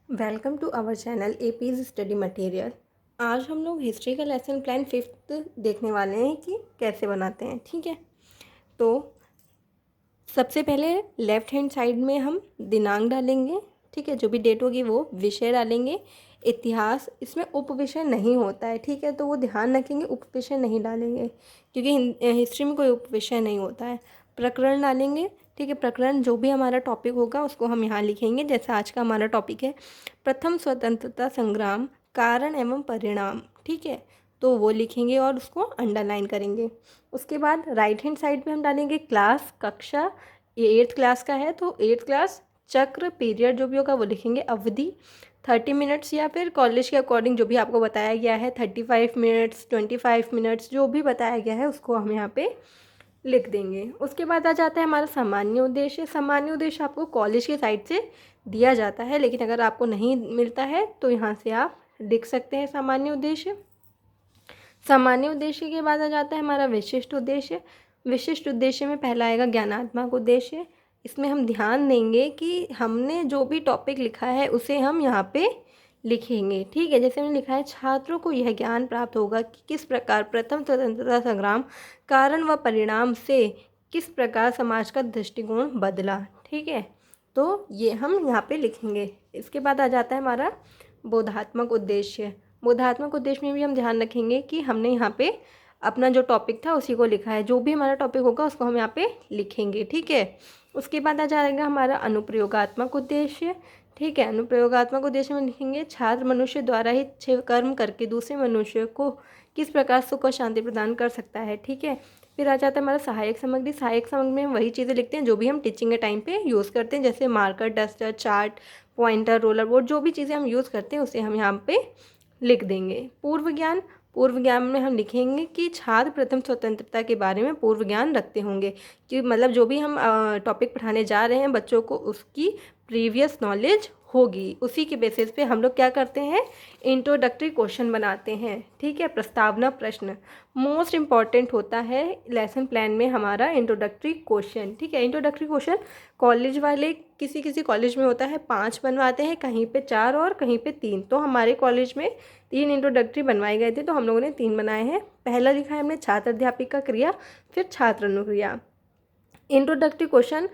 Welcome to our channel APs study material. आज हम लोग हिस्ट्री का लेसन प्लान 5th देखने वाले हैं कि कैसे बनाते हैं। ठीक है, तो सबसे पहले लेफ़्ट हैंड साइड में हम दिनांक डालेंगे। ठीक है, जो भी डेट होगी वो विषय डालेंगे। इतिहास, इसमें उपविषय नहीं होता है। ठीक है, तो वो ध्यान रखेंगे, उपविषय नहीं डालेंगे क्योंकि हिस्ट्री में कोई उपविषय नहीं होता है। प्रकरण डालेंगे। ठीक है, प्रकरण जो भी हमारा टॉपिक होगा उसको हम यहाँ लिखेंगे। जैसे आज का हमारा टॉपिक है प्रथम स्वतंत्रता संग्राम, कारण एवं परिणाम। ठीक है, तो वो लिखेंगे और उसको अंडरलाइन करेंगे। उसके बाद राइट हैंड साइड पे हम डालेंगे क्लास, कक्षा। ये 8th क्लास का है तो 8th क्लास। चक्र, पीरियड जो भी होगा वो लिखेंगे। अवधि 30 मिनट्स या फिर कॉलेज के अकॉर्डिंग जो भी आपको बताया गया है 35 मिनट्स, 25 मिनट्स, जो भी बताया गया है उसको हम यहाँ पे लिख देंगे। उसके बाद आ जाता है हमारा सामान्य उद्देश्य। सामान्य उद्देश्य आपको कॉलेज के साइड से दिया जाता है, लेकिन अगर आपको नहीं मिलता है तो यहाँ से आप लिख सकते हैं सामान्य उद्देश्य। सामान्य उद्देश्य के बाद आ जाता है हमारा विशिष्ट उद्देश्य। विशिष्ट उद्देश्य में पहला आएगा ज्ञानात्मक उद्देश्य। इसमें हम ध्यान देंगे कि हमने जो भी टॉपिक लिखा है उसे हम यहाँ पे लिखेंगे। ठीक है, जैसे मैंने लिखा है छात्रों को यह ज्ञान प्राप्त होगा कि किस प्रकार प्रथम स्वतंत्रता संग्राम, कारण व परिणाम से किस प्रकार समाज का दृष्टिकोण बदला। ठीक है, तो ये हम यहाँ पे लिखेंगे। इसके बाद आ जाता है हमारा बोधात्मक उद्देश्य। बोधात्मक उद्देश्य में भी हम ध्यान रखेंगे कि हमने यहाँ पे अपना जो टॉपिक था उसी को लिखा है। जो भी हमारा टॉपिक होगा उसको हम यहाँ पे लिखेंगे। ठीक है, उसके बाद आ जाएगा हमारा अनुप्रयोगात्मक उद्देश्य। ठीक है, अनुप्रयोगात्मक उद्देश्य में लिखेंगे छात्र मनुष्य द्वारा ही अच्छे कर्म करके दूसरे मनुष्य को किस प्रकार सुख और शांति प्रदान कर सकता है। ठीक है, फिर आ जाता है हमारा सहायक सामग्री। सहायक सामग्री में हम वही चीज़ें लिखते हैं जो भी हम टीचिंग के टाइम पे यूज़ करते हैं, जैसे marker, duster, chart, pointer, roller board, जो भी चीज़ें हम यूज़ करते हैं उसे हम यहाँ पे लिख देंगे। पूर्व ज्ञान, पूर्व ज्ञान में हम लिखेंगे कि छात्र प्रथम स्वतंत्रता के बारे में पूर्व ज्ञान रखते होंगे, कि मतलब जो भी हम टॉपिक पढ़ाने जा रहे हैं बच्चों को उसकी प्रीवियस नॉलेज होगी। उसी के बेसिस पे हम लोग क्या करते हैं, इंट्रोडक्टरी क्वेश्चन बनाते हैं। ठीक है, प्रस्तावना प्रश्न मोस्ट इम्पॉर्टेंट होता है लेसन प्लान में हमारा इंट्रोडक्टरी क्वेश्चन। ठीक है, इंट्रोडक्टरी क्वेश्चन कॉलेज वाले किसी किसी कॉलेज में होता है 5 बनवाते हैं, कहीं पे 4 और कहीं पे 3। तो हमारे कॉलेज में 3 इंट्रोडक्टरी बनवाए गए थे तो हम लोगों ने 3 बनाए हैं। पहला लिखा है हमने छात्र अध्यापिका क्रिया, फिर छात्र अनुक्रिया। इंट्रोडक्टरी क्वेश्चन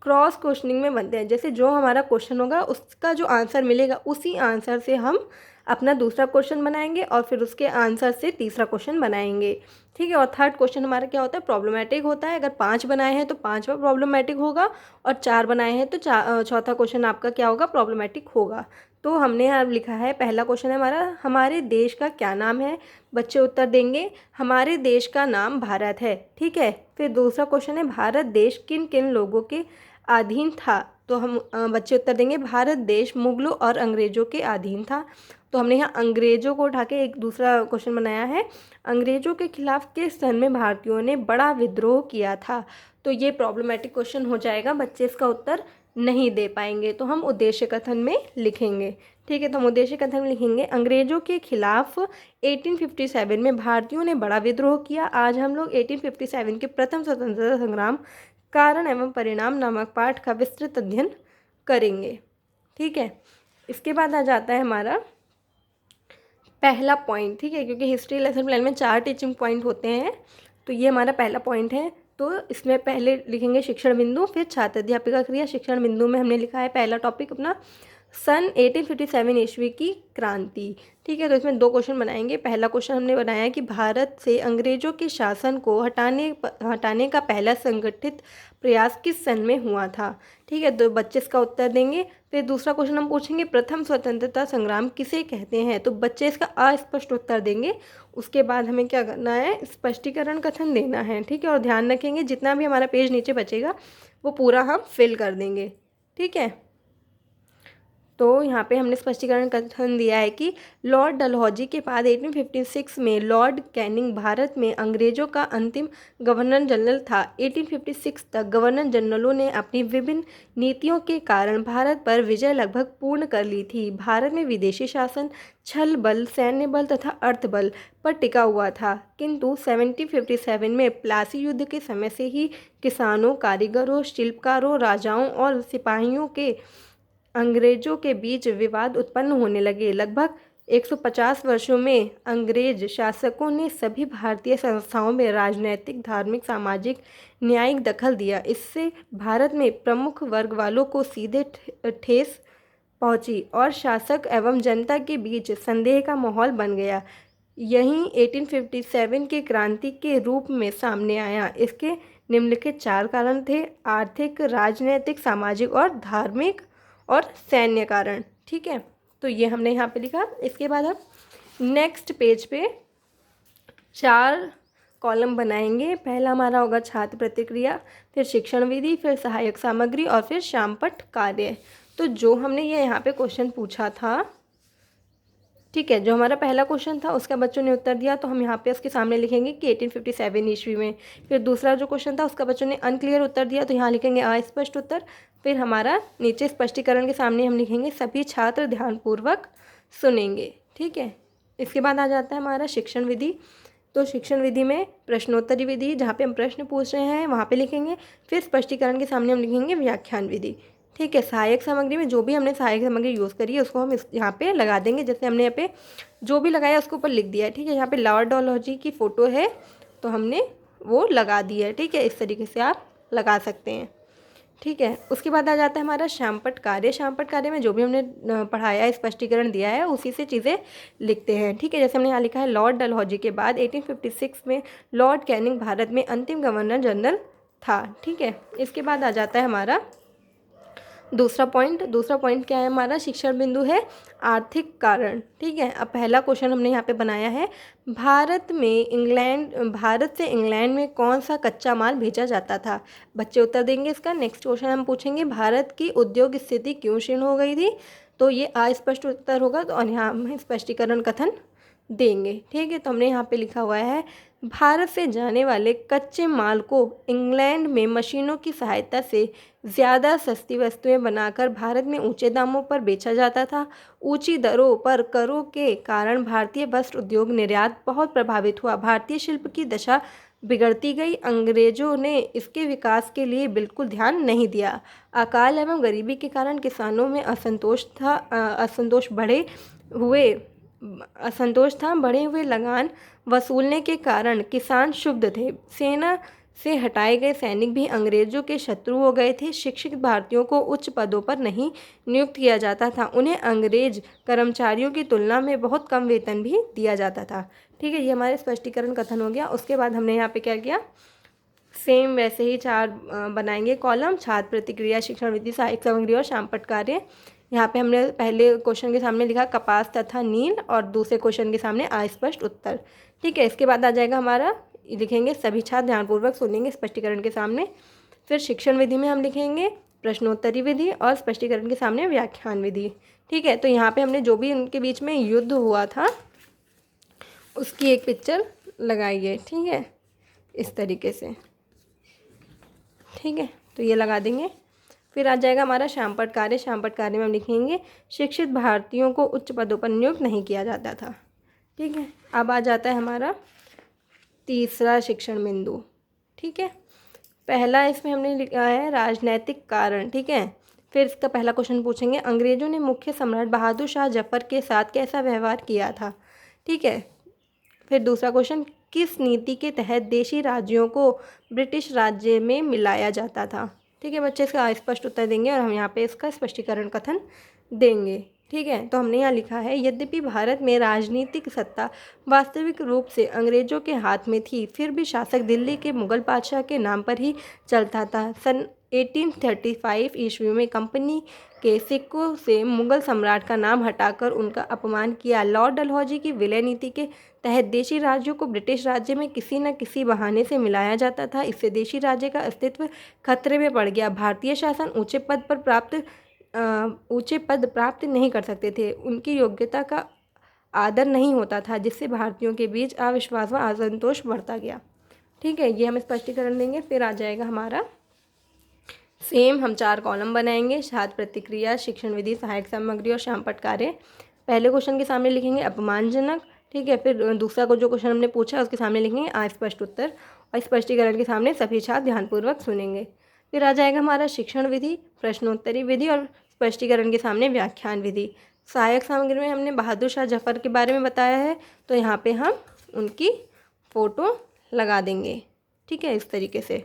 क्रॉस क्वेश्चनिंग में बनते हैं, जैसे जो हमारा क्वेश्चन होगा उसका जो आंसर मिलेगा उसी आंसर से हम अपना दूसरा क्वेश्चन बनाएंगे और फिर उसके आंसर से तीसरा क्वेश्चन बनाएंगे। ठीक है, और थर्ड क्वेश्चन हमारा क्या होता है, प्रॉब्लमेटिक होता है। अगर 5 बनाए हैं तो 5वां प्रॉब्लमेटिक होगा और 4 बनाए हैं तो चौथा क्वेश्चन आपका क्या होगा, प्रॉब्लमेटिक होगा। तो हमने यहाँ लिखा है पहला क्वेश्चन है हमारा, हमारे देश का क्या नाम है। बच्चे उत्तर देंगे हमारे देश का नाम भारत है। ठीक है, फिर दूसरा क्वेश्चन है भारत देश किन किन लोगों के अधीन था। तो हम बच्चे उत्तर देंगे भारत देश मुगलों और अंग्रेज़ों के अधीन था। तो हमने यहाँ अंग्रेज़ों को उठा के एक दूसरा क्वेश्चन बनाया है, अंग्रेज़ों के खिलाफ किस सन में भारतीयों ने बड़ा विद्रोह किया था। तो ये प्रॉब्लमेटिक क्वेश्चन हो जाएगा, बच्चे इसका उत्तर नहीं दे पाएंगे। तो हम उद्देश्य कथन में लिखेंगे। ठीक है, तो हम उद्देश्य कथन में लिखेंगे अंग्रेज़ों के खिलाफ 1857 में भारतीयों ने बड़ा विद्रोह किया। आज हम लोग 1857 के प्रथम स्वतंत्रता संग्राम, कारण एवं परिणाम नामक पाठ का विस्तृत अध्ययन करेंगे। ठीक है, इसके बाद आ जाता है हमारा पहला पॉइंट। ठीक है, क्योंकि हिस्ट्री लेसन प्लान में 4 टीचिंग पॉइंट होते हैं तो ये हमारा पहला पॉइंट है। तो इसमें पहले लिखेंगे शिक्षण बिंदु, फिर छात्र अध्यापिका क्रिया। शिक्षण बिंदु में हमने लिखा है पहला टॉपिक अपना सन 1857 ईस्वी की क्रांति। ठीक है, तो इसमें 2 क्वेश्चन बनाएंगे। पहला क्वेश्चन हमने बनाया कि भारत से अंग्रेजों के शासन को हटाने का पहला संगठित प्रयास किस सन में हुआ था। ठीक है, तो बच्चे इसका उत्तर देंगे। फिर दूसरा क्वेश्चन हम पूछेंगे प्रथम स्वतंत्रता संग्राम किसे कहते हैं, तो बच्चे इसका अस्पष्ट उत्तर देंगे। उसके बाद हमें क्या करना है, स्पष्टीकरण कथन देना है। ठीक है, और ध्यान रखेंगे जितना भी हमारा पेज नीचे बचेगा वो पूरा हम फिल कर देंगे। ठीक है, तो यहाँ पे हमने स्पष्टीकरण कथन दिया है कि लॉर्ड डलहौजी के बाद 1856 में लॉर्ड कैनिंग भारत में अंग्रेजों का अंतिम गवर्नर जनरल था। 1856 तक गवर्नर जनरलों ने अपनी विभिन्न नीतियों के कारण भारत पर विजय लगभग पूर्ण कर ली थी। भारत में विदेशी शासन छल बल, सैन्य बल तथा अर्थ बल पर टिका हुआ था, किंतु 1757 में प्लासी युद्ध के समय से ही किसानों, कारीगरों, शिल्पकारों, राजाओं और सिपाहियों के अंग्रेजों के बीच विवाद उत्पन्न होने लगे। लगभग 150 वर्षों में अंग्रेज शासकों ने सभी भारतीय संस्थाओं में राजनैतिक, धार्मिक, सामाजिक, न्यायिक दखल दिया। इससे भारत में प्रमुख वर्ग वालों को सीधे ठेस पहुंची और शासक एवं जनता के बीच संदेह का माहौल बन गया। यही 1857 के क्रांति के रूप में सामने आया। इसके निम्नलिखित 4 कारण थे: आर्थिक, राजनीतिक, सामाजिक और धार्मिक और सैन्य कारण। ठीक है, तो ये हमने यहाँ पे लिखा। इसके बाद अब नेक्स्ट पेज पे 4 कॉलम बनाएंगे। पहला हमारा होगा छात्र प्रतिक्रिया, फिर शिक्षण विधि, फिर सहायक सामग्री और फिर शामपट कार्य। तो जो हमने ये यहाँ पे क्वेश्चन पूछा था, ठीक है, जो हमारा पहला क्वेश्चन था उसका बच्चों ने उत्तर दिया, तो हम यहाँ पे उसके सामने लिखेंगे कि 1857 ईस्वी में। फिर दूसरा जो क्वेश्चन था उसका बच्चों ने अनक्लियर उत्तर दिया, तो यहाँ लिखेंगे अस्पष्ट उत्तर। फिर हमारा नीचे स्पष्टीकरण के सामने हम लिखेंगे सभी छात्र ध्यानपूर्वक सुनेंगे। ठीक है, इसके बाद आ जाता है हमारा शिक्षण विधि। तो शिक्षण विधि में प्रश्नोत्तरी विधि, जहाँ पे हम प्रश्न पूछ रहे हैं वहाँ पे लिखेंगे। फिर स्पष्टीकरण के सामने हम लिखेंगे व्याख्यान विधि। ठीक है, सहायक सामग्री में जो भी हमने सहायक सामग्री यूज़ करी है उसको हम इस यहाँ पे लगा देंगे। जैसे हमने यहाँ पे जो भी लगाया उसके ऊपर लिख दिया है। ठीक है, यहाँ पे लॉर्ड डलहौजी की फ़ोटो है तो हमने वो लगा दी है। ठीक है, इस तरीके से आप लगा सकते हैं। ठीक है, उसके बाद आ जाता है हमारा शामपट कार्य। शामपट कार्य में जो भी हमने पढ़ाया है, स्पष्टीकरण दिया है, उसी से चीज़ें लिखते हैं। ठीक है, जैसे हमने यहाँ लिखा है लॉर्ड डलहौजी के बाद 1856 में लॉर्ड कैनिंग भारत में अंतिम गवर्नर जनरल था। ठीक है, इसके बाद आ जाता है हमारा दूसरा पॉइंट क्या है हमारा? शिक्षण बिंदु है आर्थिक कारण। ठीक है, अब पहला क्वेश्चन हमने यहाँ पे बनाया है, भारत से इंग्लैंड में कौन सा कच्चा माल भेजा जाता था? बच्चे उत्तर देंगे इसका। नेक्स्ट क्वेश्चन हम पूछेंगे, भारत की उद्योग स्थिति क्यों क्षीण हो गई थी? तो ये अस्पष्ट उत्तर होगा, तो और यहाँ हम स्पष्टीकरण कथन देंगे। ठीक है, तो हमने यहाँ पे लिखा हुआ है, भारत से जाने वाले कच्चे माल को इंग्लैंड में मशीनों की सहायता से ज़्यादा सस्ती वस्तुएं बनाकर भारत में ऊंचे दामों पर बेचा जाता था। ऊंची दरों पर करों के कारण भारतीय वस्त्र उद्योग निर्यात बहुत प्रभावित हुआ। भारतीय शिल्प की दशा बिगड़ती गई। अंग्रेजों ने इसके विकास के लिए बिल्कुल ध्यान नहीं दिया। अकाल एवं गरीबी के कारण किसानों में असंतोष था। बढ़े हुए लगान वसूलने के कारण किसान क्षुब्ध थे। सेना से हटाए गए सैनिक भी अंग्रेजों के शत्रु हो गए थे। शिक्षित भारतीयों को उच्च पदों पर नहीं नियुक्त किया जाता था। उन्हें अंग्रेज कर्मचारियों की तुलना में बहुत कम वेतन भी दिया जाता था। ठीक है, ये हमारे स्पष्टीकरण कथन हो गया। उसके बाद हमने यहाँ पे क्या किया, सेम वैसे ही 4 बनाएंगे कॉलम, छात्र प्रतिक्रिया, शिक्षण विधि, सहायक सामग्री और शामपट कार्य। यहाँ पे हमने पहले क्वेश्चन के सामने लिखा कपास तथा नील और दूसरे क्वेश्चन के सामने अस्पष्ट उत्तर। ठीक है, इसके बाद आ जाएगा हमारा, लिखेंगे सभी छात्र ध्यानपूर्वक सुनेंगे स्पष्टीकरण के सामने। फिर शिक्षण विधि में हम लिखेंगे प्रश्नोत्तरी विधि और स्पष्टीकरण के सामने व्याख्यान विधि। ठीक है, तो यहाँ पे हमने जो भी उनके बीच में युद्ध हुआ था उसकी एक पिक्चर लगाई है। ठीक है, इस तरीके से। ठीक है, तो ये लगा देंगे। फिर आ जाएगा हमारा शामपट कार्य। शामपट कार्य में हम लिखेंगे शिक्षित भारतीयों को उच्च पदों पर नियुक्त नहीं किया जाता था। ठीक है, अब आ जाता है हमारा तीसरा शिक्षण बिंदु। ठीक है, पहला इसमें हमने लिखा है राजनैतिक कारण। ठीक है, फिर इसका पहला क्वेश्चन पूछेंगे, अंग्रेजों ने मुख्य सम्राट बहादुर शाह जफर के साथ कैसा व्यवहार किया था? ठीक है, फिर दूसरा क्वेश्चन, किस नीति के तहत देशी राज्यों को ब्रिटिश राज्य में मिलाया जाता था? ठीक है बच्चे, इसका स्पष्ट उत्तर देंगे और हम यहाँ पे इसका स्पष्टीकरण कथन देंगे। ठीक है, तो हमने यहाँ लिखा है, यद्यपि भारत में राजनीतिक सत्ता वास्तविक रूप से अंग्रेजों के हाथ में थी, फिर भी शासक दिल्ली के मुगल बादशाह के नाम पर ही चलता था। सन 1835 ईस्वी में कंपनी के सिक्कों से मुगल सम्राट का नाम हटाकर उनका अपमान किया। लॉर्ड डलहौजी की विलय नीति के तहत देशी राज्यों को ब्रिटिश राज्य में किसी न किसी बहाने से मिलाया जाता था। इससे देशी राज्य का अस्तित्व खतरे में पड़ गया। भारतीय शासन ऊंचे पद प्राप्त नहीं कर सकते थे। उनकी योग्यता का आदर नहीं होता था, जिससे भारतीयों के बीच अविश्वास व असंतोष बढ़ता गया। ठीक है, ये हम स्पष्टीकरण देंगे। फिर आ जाएगा हमारा सेम, हम 4 कॉलम बनाएंगे, छात्र प्रतिक्रिया, शिक्षण विधि, सहायक सामग्री और शामपट कार्य। पहले क्वेश्चन के सामने लिखेंगे अपमानजनक। ठीक है, फिर दूसरा को जो क्वेश्चन हमने पूछा उसके सामने लिखेंगे अस्पष्ट उत्तर और स्पष्टीकरण के सामने सभी छात्र ध्यानपूर्वक सुनेंगे। फिर आ जाएगा हमारा शिक्षण विधि, प्रश्नोत्तरी विधि और स्पष्टीकरण के सामने व्याख्यान विधि। सहायक सामग्री में हमने बहादुर शाह जफर के बारे में बताया है, तो यहाँ पे हम उनकी फ़ोटो लगा देंगे, ठीक है, इस तरीके से।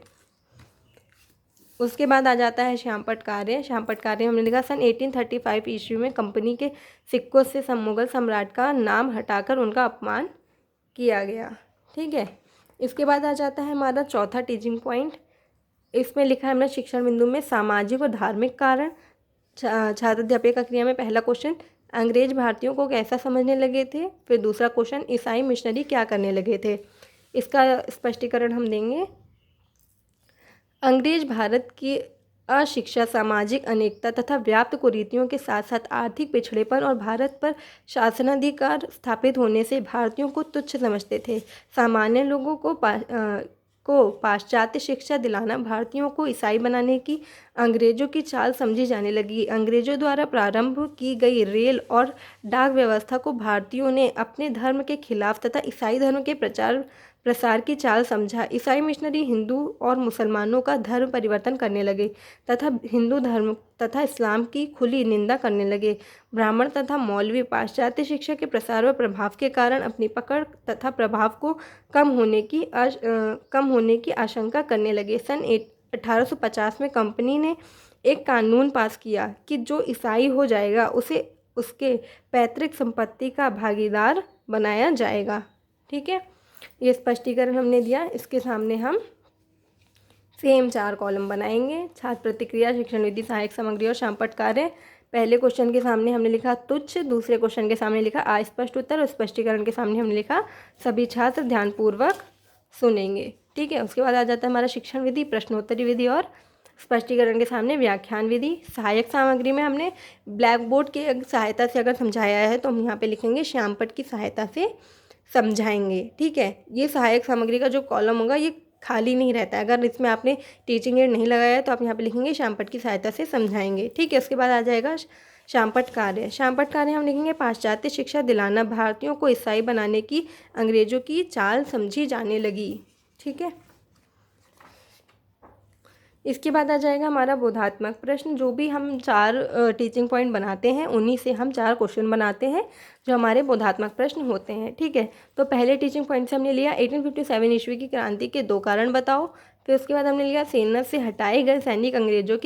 उसके बाद आ जाता है श्यामपट्ट कार्य। श्यामपट्ट कार्य हमने लिखा सन 1835 ईस्वी में कंपनी के सिक्कों से मुगल सम्राट का नाम हटाकर उनका अपमान किया गया, ठीक है। इसके बाद आ जाता है हमारा चौथा टीचिंग पॉइंट। इसमें लिखा है हमने शिक्षण बिंदु में सामाजिक और धार्मिक कारण। छात्र अध्यापक क्रिया में पहला क्वेश्चन, अंग्रेज भारतीयों को कैसा समझने लगे थे। फिर दूसरा क्वेश्चन, ईसाई मिशनरी क्या करने लगे थे। इसका स्पष्टीकरण हम देंगे। अंग्रेज भारत की अशिक्षा, सामाजिक अनेकता तथा व्याप्त कुरीतियों के साथ साथ आर्थिक पिछड़ेपन और भारत पर शासनाधिकार स्थापित होने से भारतीयों को तुच्छ समझते थे। सामान्य लोगों को पाश्चात्य शिक्षा दिलाना भारतीयों को ईसाई बनाने की अंग्रेजों की चाल समझी जाने लगी। अंग्रेजों द्वारा प्रारंभ की गई रेल और डाक व्यवस्था को भारतीयों ने अपने धर्म के खिलाफ तथा ईसाई धर्म के प्रसार की चाल समझा। ईसाई मिशनरी हिंदू और मुसलमानों का धर्म परिवर्तन करने लगे तथा हिंदू धर्म तथा इस्लाम की खुली निंदा करने लगे। ब्राह्मण तथा मौलवी पाश्चात्य शिक्षा के प्रसार व प्रभाव के कारण अपनी पकड़ तथा प्रभाव को कम होने की आशंका करने लगे। सन 1850 में कंपनी ने एक कानून पास किया कि जो ईसाई हो जाएगा उसे उसके पैतृक संपत्ति का भागीदार बनाया जाएगा, ठीक है। ये स्पष्टीकरण हमने दिया। इसके सामने हम सेम 4 कॉलम बनाएंगे। छात्र प्रतिक्रिया, शिक्षण विधि, सहायक सामग्री और श्यामपट्ट कार्य। पहले क्वेश्चन के सामने हमने लिखा तुच्छ, दूसरे क्वेश्चन के सामने लिखा अस्पष्ट उत्तर और स्पष्टीकरण के सामने हमने लिखा सभी छात्र ध्यानपूर्वक सुनेंगे, ठीक है। उसके बाद आ जाता है हमारा शिक्षण विधि, प्रश्नोत्तरी विधि और स्पष्टीकरण के सामने व्याख्यान विधि। सहायक सामग्री में हमने ब्लैक बोर्ड की सहायता से अगर समझाया है तो हम यहाँ पे लिखेंगे श्यामपट्ट की सहायता से समझाएंगे, ठीक है। ये सहायक सामग्री का जो कॉलम होगा ये खाली नहीं रहता है। अगर इसमें आपने टीचिंग एड नहीं लगाया है तो आप यहाँ पे लिखेंगे श्यामपट्ट की सहायता से समझाएंगे, ठीक है। उसके बाद आ जाएगा श्यामपट्ट कार्य। श्यामपट्ट कार्य हम लिखेंगे पाश्चात्य शिक्षा दिलाना भारतीयों को ईसाई बनाने की अंग्रेजों की चाल समझी जाने लगी, ठीक है। इसके बाद आ जाएगा हमारा बोधात्मक प्रश्न। जो भी हम 4 टीचिंग पॉइंट बनाते हैं उन्हीं से हम 4 क्वेश्चन बनाते हैं जो हमारे बोधात्मक प्रश्न होते हैं, ठीक है। तो पहले टीचिंग पॉइंट से हमने लिया 1857 ईस्वी की क्रांति के 2 कारण बताओ। फिर उसके बाद हमने लिया सेना से हटाए गए सैनिक अंग्रेजों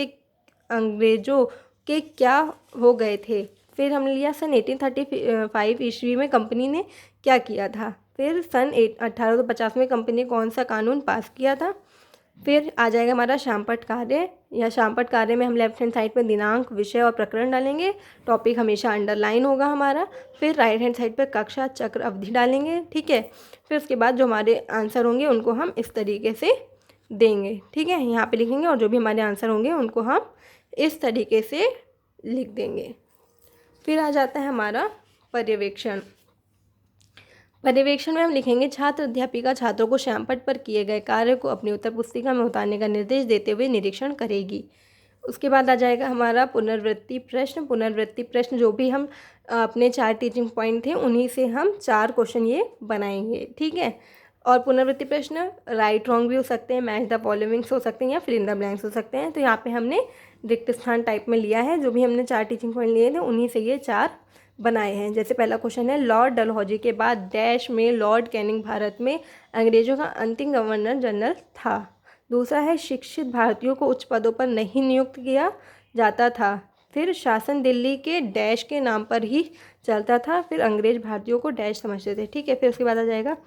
के क्या हो गए थे। फिर हमने लिया सन 1835 ईस्वी में कंपनी ने क्या किया था। फिर सन 1850 में कंपनी ने कौन सा कानून पास किया था। फिर आ जाएगा हमारा श्यामपट्ट कार्य। या श्यामपट्ट कार्य में हम लेफ्ट हैंड साइड में दिनांक, विषय और प्रकरण डालेंगे। टॉपिक हमेशा अंडरलाइन होगा हमारा। फिर राइट हैंड साइड पर कक्षा, चक्र, अवधि डालेंगे, ठीक है। फिर उसके बाद जो हमारे आंसर होंगे उनको हम इस तरीके से देंगे, ठीक है, यहाँ पे लिखेंगे और जो भी हमारे आंसर होंगे उनको हम इस तरीके से लिख देंगे। फिर आ जाता है हमारा पर्यवेक्षण। पर्यवेक्षण में हम लिखेंगे छात्र अध्यापिका छात्रों को श्यामपट्ट पर किए गए कार्य को अपनी उत्तर पुस्तिका में उतारने का निर्देश देते हुए निरीक्षण करेगी। उसके बाद आ जाएगा हमारा पुनरावृत्ति प्रश्न। पुनरावृत्ति प्रश्न जो भी हम अपने 4 टीचिंग पॉइंट थे उन्हीं से हम 4 क्वेश्चन ये बनाएंगे, ठीक है। और पुनरावृत्ति प्रश्न राइट रॉन्ग भी हो सकते हैं, मैच द फॉलोइंग्स हो सकते हैं या फिर इन द ब्लैंक्स हो सकते हैं। तो यहाँ पे हमने रिक्त स्थान टाइप में लिया है। जो भी हमने 4 टीचिंग पॉइंट लिए थे उन्हीं से ये 4 बनाए हैं। जैसे पहला क्वेश्चन है लॉर्ड डलहौजी के बाद डैश में लॉर्ड कैनिंग भारत में अंग्रेजों का अंतिम गवर्नर जनरल था। दूसरा है शिक्षित भारतीयों को उच्च पदों पर नहीं नियुक्त किया जाता था। फिर शासन दिल्ली के डैश के नाम पर ही चलता था। फिर अंग्रेज भारतीयों को डैश समझते थे, ठीक है। फिर उसके बाद आ जाएगा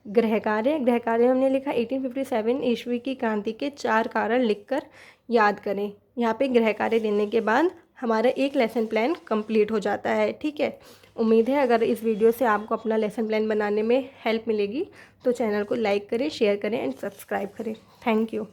गृह कार्य। गृह कार्य हमने लिखा 1857 ईस्वी की क्रांति के 4 कारण लिखकर याद करें। यहाँ पे गृह कार्य देने के बाद हमारा एक लेसन प्लान कंप्लीट हो जाता है, ठीक है। उम्मीद है अगर इस वीडियो से आपको अपना लेसन प्लान बनाने में हेल्प मिलेगी तो चैनल को लाइक करें, शेयर करें एंड सब्सक्राइब करें। Thank you.